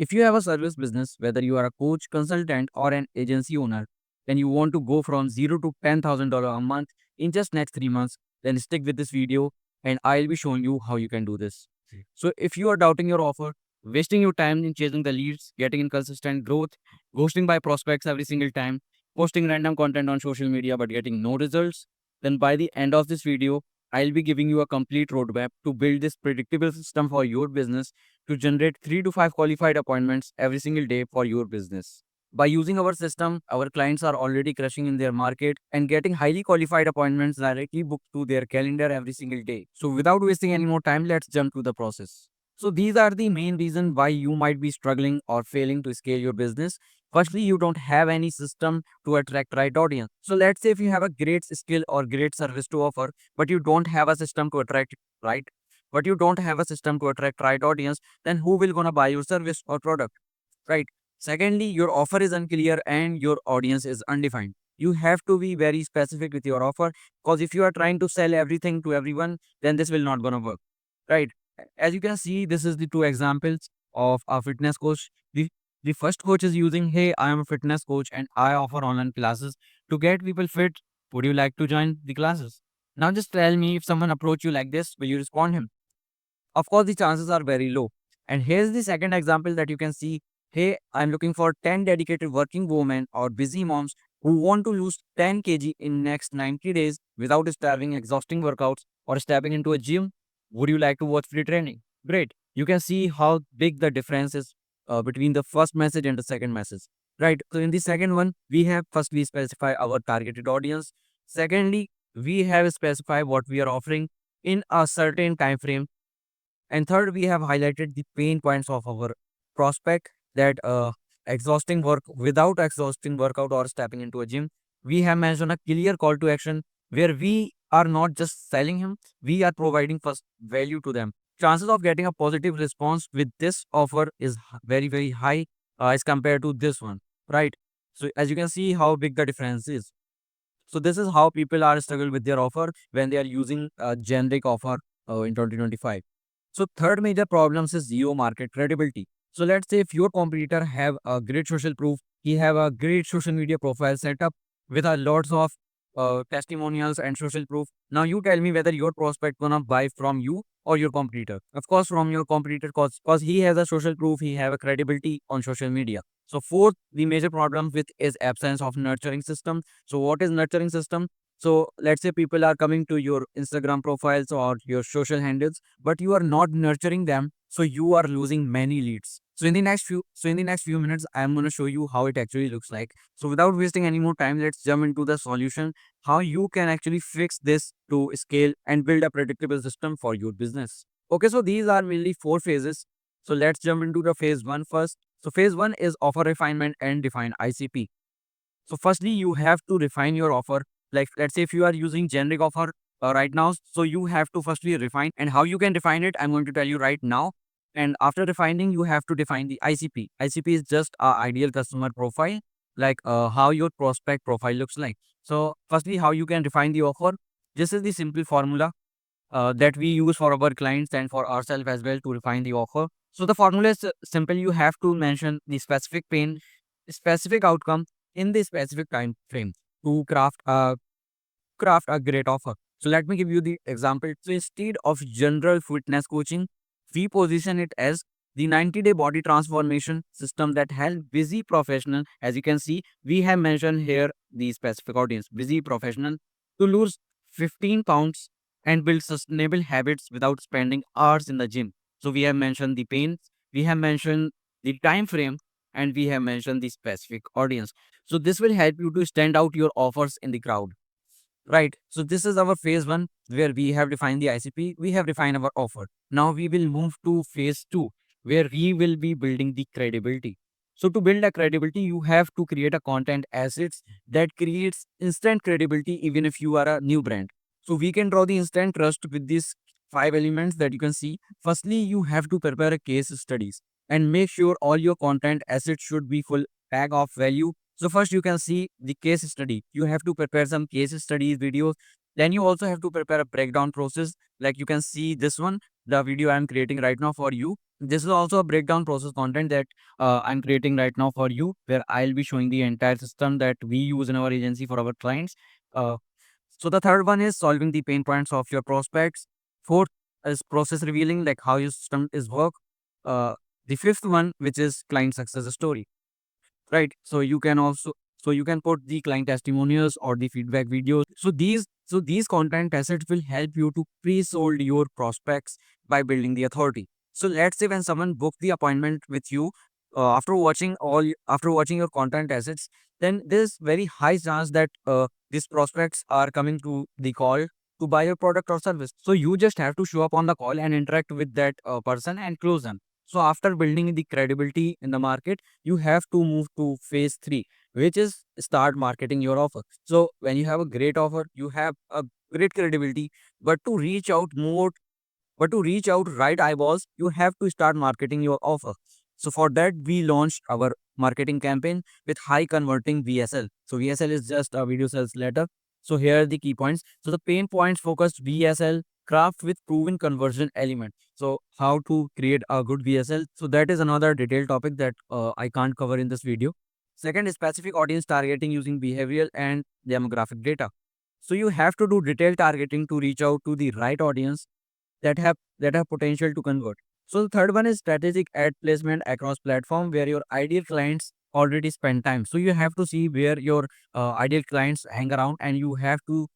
If you have a service business, whether you are a coach, consultant, or an agency owner, then you want to go from zero to $10,000 a month in just next 3 months, then stick with this video and I'll be showing you how you can do this. So if you are doubting your offer, wasting your time in chasing the leads, getting inconsistent growth, ghosting by prospects every single time, posting random content on social media but getting no results, then by the end of this video, I'll be giving you a complete roadmap to build this predictable system for your business to generate 3 to 5 qualified appointments every single day for your business. By using our system, our clients are already crushing in their market and getting highly qualified appointments directly booked to their calendar every single day. So without wasting any more time, let's jump to the process. So these are the main reasons why you might be struggling or failing to scale your business. Firstly, you don't have any system to attract right audience. So let's say if you have a great skill or great service to offer, but you don't have a system to attract right, but you don't have a system to attract right audience, then who will gonna buy your service or product, right? Secondly, your offer is unclear and your audience is undefined. You have to be very specific with your offer, because if you are trying to sell everything to everyone, then this will not gonna work, right? As you can see, this is the two examples of a fitness coach. The first coach is using, hey, I am a fitness coach and I offer online classes to get people fit. Would you like to join the classes? Now just tell me, if someone approach you like this, will you respond him? Of course, the chances are very low. And here's the second example that you can see. Hey, I'm looking for 10 dedicated working women or busy moms who want to lose 10 kg in next 90 days without starving exhausting workouts or stepping into a gym. Would you like to watch free training? Great. You can see how big the difference is between the first message and the second message. Right. So in the second one, we have first we specify our targeted audience. Secondly, we have specified what we are offering in a certain time frame, and third, we have highlighted the pain points of our prospect, that exhausting work without exhausting workout or stepping into a gym. We have mentioned a clear call to action where we are not just selling him, we are providing first value to them. Chances of getting a positive response with this offer is very, very high as compared to this one, right? So as you can see how big the difference is. So this is how people are struggle with their offer when they are using a generic offer in 2025. So third major problems is geo market credibility. So let's say if your competitor have a great social proof, he have a great social media profile set up with a lots of testimonials and social proof. Now you tell me whether your prospect gonna buy from you or your competitor. Of course, from your competitor, cause he has a social proof, he have a credibility on social media. So fourth, the major problem with is absence of nurturing system. So what is nurturing system? So let's say people are coming to your Instagram profiles or your social handles, but you are not nurturing them, so you are losing many leads. So in the next few minutes, I am going to show you how it actually looks like. So without wasting any more time, let's jump into the solution, how you can actually fix this to scale and build a predictable system for your business. Okay, so these are mainly four phases. So let's jump into the phase one first. So phase one is offer refinement and define ICP. So firstly, you have to refine your offer. Like let's say if you are using generic offer right now, so you have to firstly refine, and how you can define it, I'm going to tell you right now. And after defining, you have to define the ICP. ICP is just a ideal customer profile, like how your prospect profile looks like. So firstly, how you can define the offer. This is the simple formula that we use for our clients and for ourselves as well to refine the offer. So the formula is simple. You have to mention the specific pain, specific outcome in the specific time frame to craft a great offer. So let me give you the example. So instead of general fitness coaching, we position it as the 90-day body transformation system that help busy professional. As you can see, we have mentioned here the specific audience, busy professional, to lose 15 pounds and build sustainable habits without spending hours in the gym. So we have mentioned the pain, we have mentioned the time frame, and we have mentioned the specific audience. So this will help you to stand out your offers in the crowd. Right. So this is our phase one where we have defined the ICP, we have defined our offer. Now we will move to phase two where we will be building the credibility. So to build a credibility, you have to create a content assets that creates instant credibility even if you are a new brand. So we can draw the instant trust with these five elements that you can see. Firstly, you have to prepare a case studies and make sure all your content assets should be full bag of value. So first you can see the case study. You have to prepare some case studies videos. Then you also have to prepare a breakdown process. Like you can see this one, the video I am creating right now for you. This is also a breakdown process content that I'm creating right now for you, where I'll be showing the entire system that we use in our agency for our clients. Uh, so the third one is solving the pain points of your prospects. Fourth is process revealing, like how your system is work. Uh, the fifth one, which is client success story, right? So you can put the client testimonials or the feedback videos. So these content assets will help you to pre-sold your prospects by building the authority. So let's say when someone book the appointment with you, after watching your content assets, then there's very high chance that these prospects are coming to the call to buy your product or service. So you just have to show up on the call and interact with that person and close them. So after building the credibility in the market, you have to move to phase 3, which is start marketing your offer. So when you have a great offer, you have a great credibility, but to reach out more, but to reach out right eyeballs, you have to start marketing your offer. So for that, we launched our marketing campaign with high converting VSL. So VSL is just a video sales letter. So here are the key points. So the pain points focused VSL craft with proven conversion element. So how to create a good VSL. So that is another detailed topic that I can't cover in this video. Second is specific audience targeting using behavioral and demographic data. So you have to do detailed targeting to reach out to the right audience that have potential to convert. So the third one is strategic ad placement across platform where your ideal clients already spend time. So you have to see where your ideal clients hang around, and you have to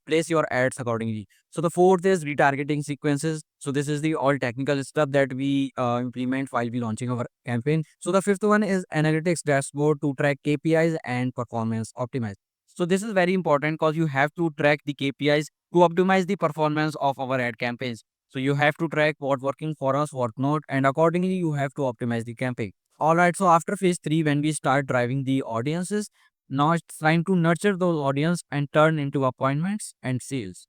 place your ads accordingly. So the fourth is retargeting sequences. So this is the all technical stuff that we implement while we launching our campaign. So the fifth one is analytics dashboard to track KPIs and performance optimize. So this is very important because you have to track the KPIs to optimize the performance of our ad campaigns. So you have to track what working for us, what not, and accordingly you have to optimize the campaign. All right. So after phase 3, when we start driving the audiences, now it's time to nurture those audience and turn into appointments and sales.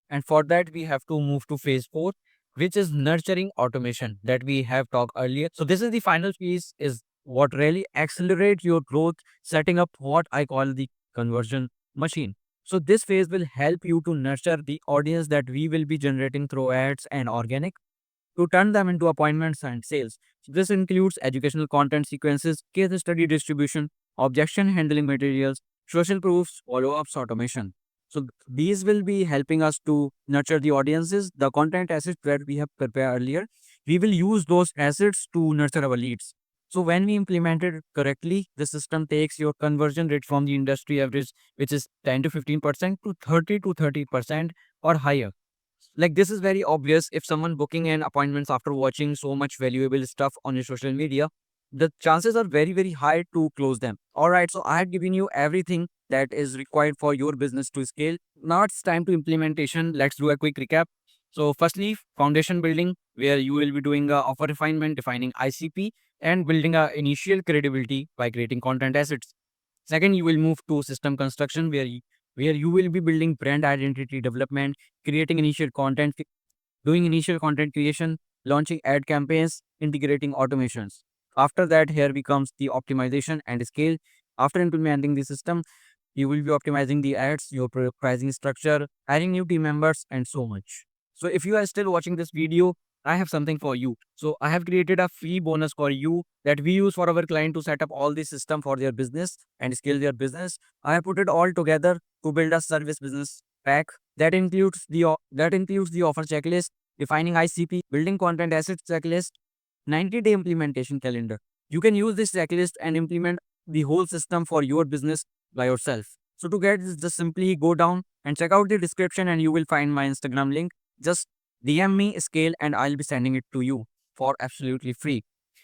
And for that, we have to move to phase 4, which is nurturing automation that we have talked earlier. So this is the final piece, is what really accelerate your growth, setting up what I call the conversion machine. So this phase will help you to nurture the audience that we will be generating through ads and organic to turn them into appointments and sales. So this includes educational content sequences, case study distribution, objection handling materials, social proofs, follow-ups, automation. So these will be helping us to nurture the audiences, the content assets that we have prepared earlier. We will use those assets to nurture our leads. So when we implement it correctly, the system takes your conversion rate from the industry average, which is 10 to 15%, to 30 to 30% or higher. Like this is very obvious. If someone booking an appointments after watching so much valuable stuff on your social media, the chances are very, very high to close them. All right. So I have given you everything that is required for your business to scale. Now it's time to implementation. Let's do a quick recap. So firstly, foundation building, where you will be doing a offer refinement, defining ICP, and building a initial credibility by creating content assets. Second, you will move to system construction, where you will be building brand identity development, creating initial content, doing initial content creation, launching ad campaigns, integrating automations. After that, here becomes the optimization and scale. After implementing the system, you will be optimizing the ads, your pricing structure, hiring new team members, and so much. So if you are still watching this video, I have something for you. So I have created a free bonus for you that we use for our client to set up all the system for their business and scale their business. I have put it all together to build a service business pack that includes the offer checklist, defining ICP, building content assets checklist, 90-day implementation calendar. You can use this checklist and implement the whole system for your business by yourself. So to get this, just simply go down and check out the description and you will find my Instagram link. Just DM me scale and I'll be sending it to you for absolutely free.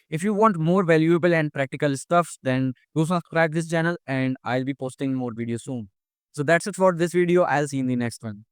If you want more valuable and practical stuff, then do subscribe this channel and I'll be posting more videos soon. So that's it for this video. I'll see you in the next one.